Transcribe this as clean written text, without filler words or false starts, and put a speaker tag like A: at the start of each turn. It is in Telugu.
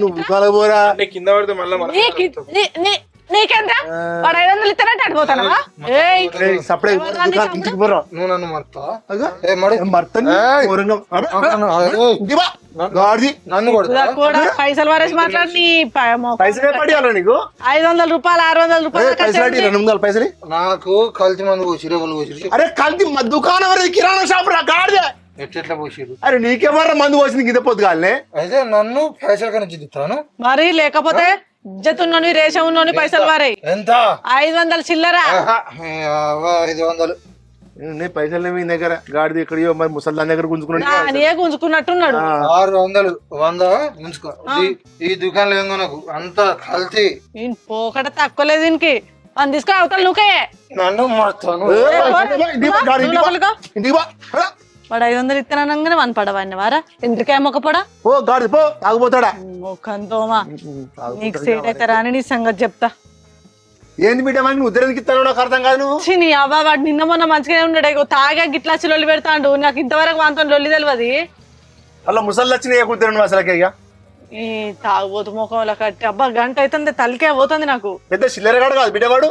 A: నువ్వు దుకాణం పోరా
B: కింద పడితే మళ్ళీ
C: నీకెంత వాడు 500 ఇస్తానంటే అడిపోతానవా
A: సపడే ఇంటికి పోరా
B: నువ్వు నన్ను మర్తా నన్ను
C: కూడా పైసలు వారేసి మాట్లాడి
A: పైసలే పడియాలా నీకు
C: 500 రూపాయలు 600 రూపాయలు
A: పైసలు పైసలు
B: నాకు కల్తీ మందు పోసిరు ఎవరు పోసిరు
A: అరే కల్తీ దుకాణం వరకు కిరాణా షాప్ రా గాడిదే
B: ఎట్లా పోసిరు
A: అరే నీకేమన్నా మందు పోసింది గిద్ద పొద్దుగాలనే
B: అయితే నన్ను పైసలు కన్నా జిద్దుతాను
C: మరి లేకపోతే ఇజ్జతున్నోని రేషం ఉన్నోని పైసలు వారే
B: ఎంత
C: 500 చిల్లరా
B: 500
A: పైసలు మీ దగ్గర గాడిది ఎక్కడియో మరి ముసల్దాన్ దగ్గర గుంజుకున్నాడు
C: ఏ గుంజుకున్నట్టున్నాడు
B: 600 100 ఉంచుకో ఈ దుకాణంలో ఏం కొనకు అంత కల్తీ
C: పోకడ తక్కువలేదు దీనికి అని తీసుకొని అవతల నువ్వే
B: నన్ను మారుతాను
A: ఇంటికి బా
C: వాడు 500 ఇత్తనగానే వన్ పడవాడిని వారా ఎందుకే మొక్కపడా
A: ఓ గాడిది పో తాగుపోతాడా
C: మొక్కంతోమా నీకు సేట్ అవుతారా అని నీ సంగతి చెప్తా
A: ఏంది బిడ్డ మరి నువ్వు ఉద్దరికి ఇస్తాను నాకు అర్థం కాదు నువ్వు
C: నీ అవ్వ వాడు నిన్న మొన్న మంచిగానే ఉన్నాడు తాగా గిట్లా లొల్లి పెడతాడు నాకు ఇంతవరకు వాంతో లొల్లి తెలియదు
A: అలా ముసళ్ళు వచ్చినాయి కుడుతున్నాను అసలుకే ఇక
C: ఈ తాగుబోతు ముఖంలో కట్టి అబ్బా గంట అవుతుంది తలకే పోతుంది నాకు
A: పెద్ద చిల్లరగాడు కాదు బిడ్డవాడు